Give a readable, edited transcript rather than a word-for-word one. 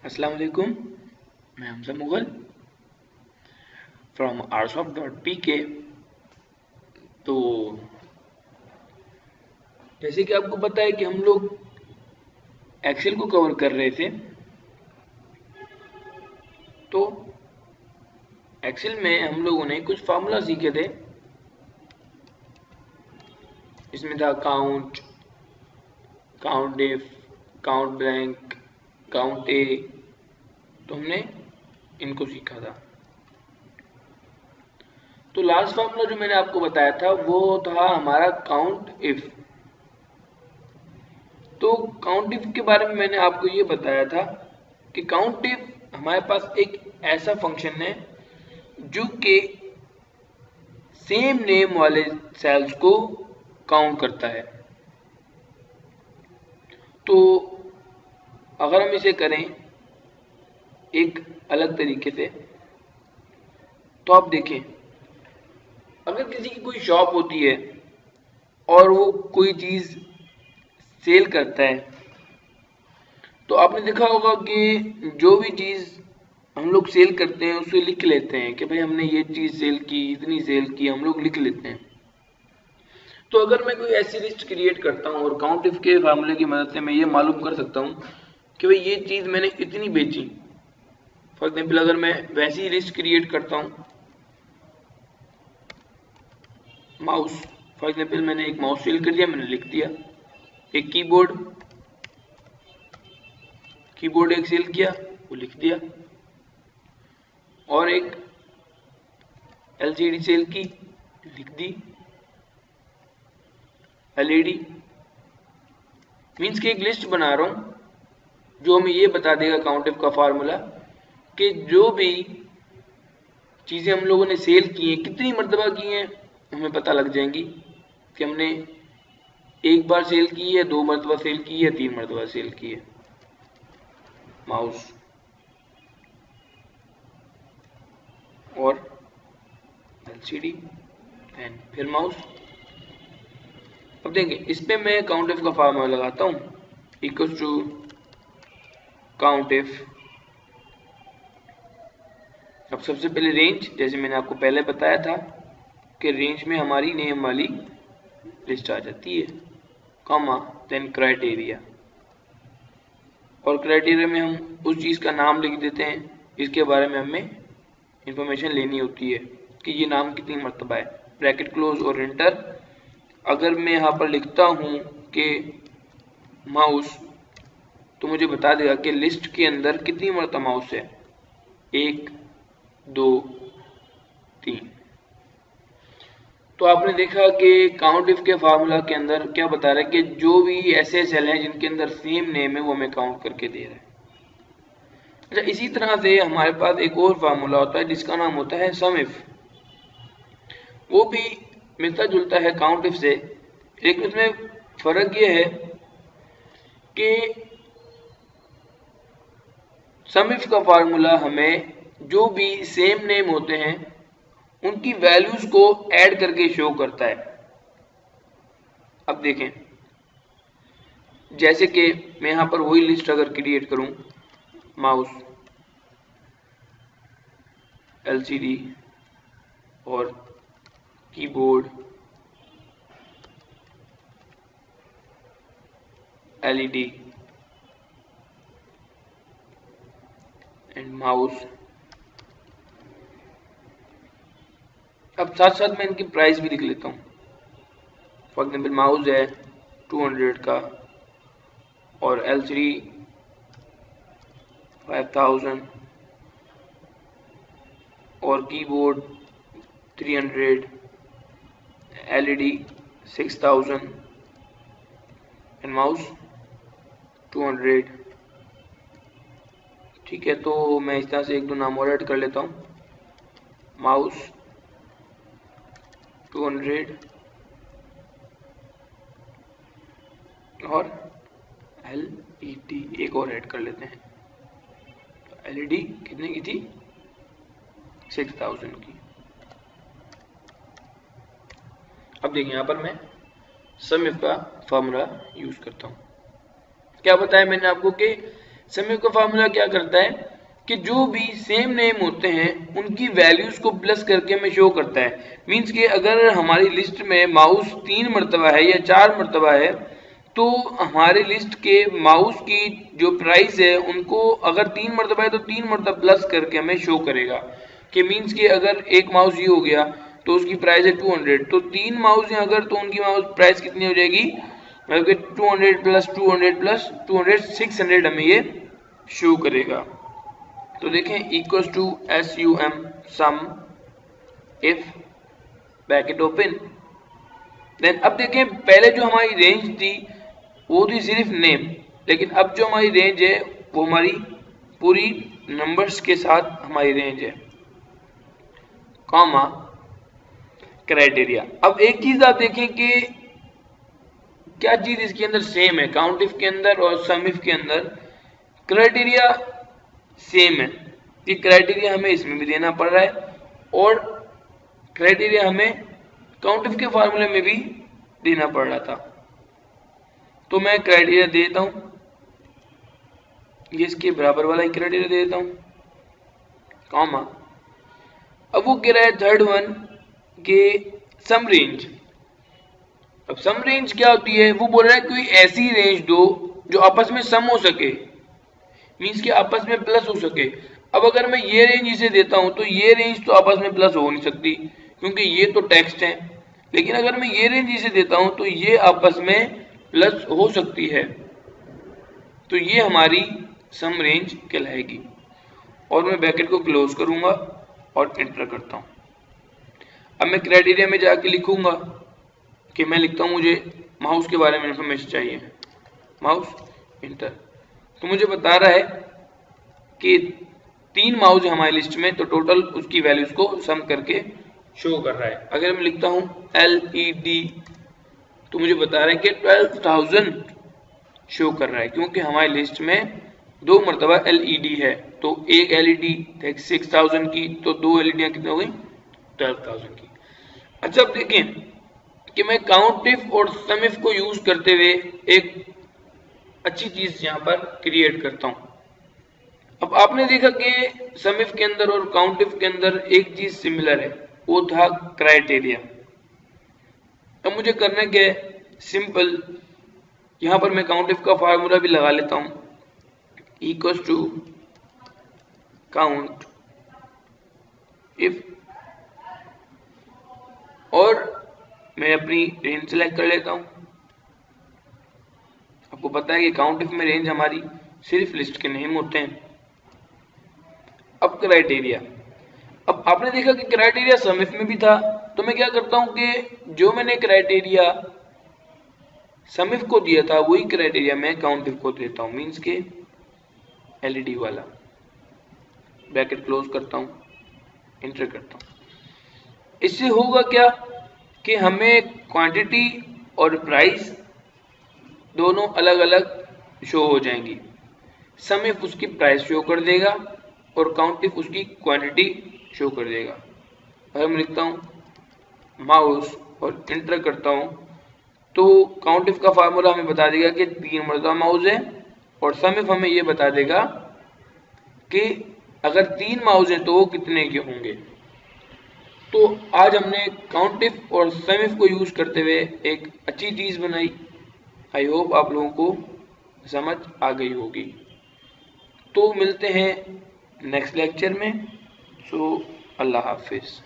अस्सलाम वालेकुम। मैं हमजा मुगल फ्रॉम arsoft.pk। तो जैसे कि आपको पता है कि हम लोग एक्सेल को कवर कर रहे थे। तो एक्सेल में हम लोगों ने कुछ फार्मूला सीखे थे। इसमें था काउंट, काउंट डिफ, काउंट ब्लैंक, काउंट ए। तो हमने इनको सीखा था। तो लास्ट फार्मूला जो मैंने आपको बताया था वो था हमारा काउंट इफ। तो काउंट इफ के बारे में मैंने आपको ये बताया था कि काउंट इफ हमारे पास एक ऐसा फंक्शन है जो कि सेम नेम वाले सेल्स को काउंट करता है। तो अगर हम इसे करें एक अलग तरीके से, तो आप देखें, अगर किसी की कोई शॉप होती है और वो कोई चीज़ सेल करता है, तो आपने देखा होगा कि जो भी चीज़ हम लोग सेल करते हैं उसे लिख लेते हैं कि भाई हमने ये चीज़ सेल की, इतनी सेल की, हम लोग लिख लेते हैं। तो अगर मैं कोई ऐसी लिस्ट क्रिएट करता हूँ और काउंट इफ के फार्मूले की मदद से मैं ये मालूम कर सकता हूँ कि भाई ये चीज़ मैंने इतनी बेची। फॉर एग्जाम्पल अगर मैं वैसी लिस्ट क्रिएट करता हूँ, माउस, फॉर एग्जाम्पल मैंने एक माउस सेल कर दिया, मैंने लिख दिया। एक कीबोर्ड, कीबोर्ड एक सेल किया, वो लिख दिया। और एक एलसीडी सेल की, लिख दी। एलईडी मीन्स कि एक लिस्ट बना रहा हूं जो हमें ये बता देगा काउंट इफ का फार्मूला कि जो भी चीज़ें हम लोगों ने सेल की हैं, कितनी मरतबा की हैं, हमें पता लग जाएंगी कि हमने एक बार सेल की है, 2 मरतबा सेल की है, 3 मरतबा सेल की है। माउस और एलसीडी एंड फिर माउस। अब देखें, इस पे मैं काउंट इफ का फार्मूला लगाता हूँ, इक्वल्स टू काउंट इफ। अब सबसे पहले रेंज, जैसे मैंने आपको पहले बताया था कि रेंज में हमारी नेम वाली लिस्ट आ जाती है, कॉमा देन क्राइटेरिया। और क्राइटेरिया में हम उस चीज़ का नाम लिख देते हैं इसके बारे में हमें इंफॉर्मेशन लेनी होती है कि ये नाम कितनी मरतबा है। ब्रैकेट क्लोज और एंटर। अगर मैं यहाँ पर लिखता हूँ कि माउस, तो मुझे बता देगा कि लिस्ट के अंदर कितनी मरतबा माउस है, 1, 2, 3। तो आपने देखा कि काउंट इफ के फार्मूला के अंदर क्या बता रहा है कि जो भी ऐसे सेल हैं जिनके अंदर सेम नेम है वो हमें काउंट करके दे रहा है। अच्छा, इसी तरह से हमारे पास एक और फार्मूला होता है जिसका नाम होता है सम इफ। वो भी मिलता जुलता है काउंट इफ से, लेकिन उसमें फर्क ये है कि सम इफ का फार्मूला हमें जो भी सेम नेम होते हैं उनकी वैल्यूज को ऐड करके शो करता है। अब देखें, जैसे कि मैं यहां पर वही लिस्ट अगर क्रिएट करूं, माउस, एलसीडी और कीबोर्ड, एलईडी एंड माउस। अब साथ साथ मैं इनकी प्राइस भी लिख लेता हूँ। फॉर एग्जाम्पल माउस है 200 का और एलसीडी 5000 और कीबोर्ड 300, एलईडी 6000 एंड माउस 200। ठीक है, तो मैं इस तरह से एक दो नाम और ऐड कर लेता हूँ। माउस 200 और एलईडी एक और ऐड कर लेते हैं। एलईडी कितने की थी, 6000 की। अब देखिए, यहाँ पर मैं सम इफ का फार्मूला यूज करता हूँ। क्या बताया मैंने आपको कि सम इफ का फार्मूला क्या करता है कि जो भी सेम नेम होते हैं उनकी वैल्यूज को प्लस करके हमें शो करता है। मींस कि अगर हमारी लिस्ट में माउस 3 मरतबा है या 4 मरतबा है तो हमारे लिस्ट के माउस की जो प्राइस है उनको अगर 3 मरतबा है तो 3 मरतबा प्लस करके हमें शो करेगा। कि मींस कि अगर एक माउस ये हो गया तो उसकी प्राइस है 200, तो 3 माउस हैं अगर तो उनकी माउस प्राइस कितनी हो जाएगी, मतलब कि 200 प्लस 200 प्लस 200 600 हमें ये शो करेगा। तो देखें equals to SUM sum if bracket open. Then अब देखें पहले जो हमारी रेंज थी वो थी सिर्फ नेम, लेकिन अब जो हमारी रेंज है वो हमारी पूरी नंबर्स के साथ हमारी रेंज है, कॉमा क्राइटेरिया। अब एक चीज आप देखें कि क्या चीज इसके अंदर सेम है, काउंट इफ के अंदर और सम इफ के अंदर क्राइटेरिया सेम है कि क्राइटेरिया हमें इसमें भी देना पड़ रहा है और क्राइटेरिया हमें काउंट इफ के फार्मूले में भी देना पड़ रहा था। तो मैं क्राइटेरिया दे देता हूं, ये इसके बराबर वाला ही क्राइटेरिया दे देता हूं, कॉमा। अब वो कह रहा है थर्ड वन के सम रेंज। अब सम रेंज क्या होती है, वो बोल रहा है कोई ऐसी रेंज दो जो आपस में सम हो सके, मींस कि आपस में प्लस हो सके। अब अगर मैं ये रेंज इसे देता हूं तो ये रेंज तो आपस में प्लस हो नहीं सकती क्योंकि ये तो टेक्स्ट है, लेकिन अगर मैं ये रेंज इसे देता हूं तो ये आपस में प्लस हो सकती है, तो ये हमारी सम रेंज कहलाएगी। और मैं ब्रैकेट को क्लोज करूंगा और एंटर करता हूं। अब मैं क्राइटेरिया में जाके लिखूंगा कि मैं लिखता हूं मुझे माउस के बारे में इंफॉर्मेशन चाहिए, माउस, इंटर। तो मुझे बता रहा है कि 3 माउस है हमारी लिस्ट में, तो टोटल उसकी वैल्यूज को सम करके शो कर रहा है। अगर मैं लिखता हूं LED तो मुझे बता रहा है कि 12,000 शो कर रहा है क्योंकि हमारी लिस्ट में 2 मरतबा LED है, तो एक LED 6,000 की, तो 2 LED कितनी हो गई 12,000 की। अच्छा अब देखें कि मैं काउंट इफ और सम इफ को यूज करते हुए एक अच्छी चीज यहां पर क्रिएट करता हूं। अब आपने देखा कि सम इफ के अंदर और काउंट इफ के अंदर एक चीज सिमिलर है, वो था क्राइटेरिया। अब मुझे करना क्या है, सिंपल, यहां पर मैं काउंट इफ का फार्मूला भी लगा लेता हूं, इक्वल्स टू काउंट इफ, और मैं अपनी रेंज सेलेक्ट कर लेता हूं। आपको पता है कि काउंट इफ में रेंज हमारी सिर्फ लिस्ट के नेम होते हैं। अब क्राइटेरिया, अब आपने देखा कि क्राइटेरिया सम इफ में भी था, तो मैं क्या करता हूं कि जो मैंने क्राइटेरिया सम इफ को दिया था वही क्राइटेरिया मैं काउंट इफ को देता हूं, मींस के LED वाला। ब्रैकेट क्लोज करता हूं, एंटर करता हूं। इससे होगा क्या कि हमें क्वांटिटी और प्राइस दोनों अलग अलग शो हो जाएंगी। सम इफ उसकी प्राइस शो कर देगा और काउंट इफ उसकी क्वांटिटी शो कर देगा। अगर मैं लिखता हूं माउस और एंटर करता हूं तो काउंट इफ का फार्मूला हमें बता देगा कि 3 मरतबा माउस है, और सम इफ हमें ये बता देगा कि अगर 3 माउस है तो वो कितने के होंगे। तो आज हमने काउंट इफ और सम इफ को यूज करते हुए एक अच्छी चीज बनाई। आई होप आप लोगों को समझ आ गई होगी। तो मिलते हैं नेक्स्ट लेक्चर में। सो अल्लाह हाफिज।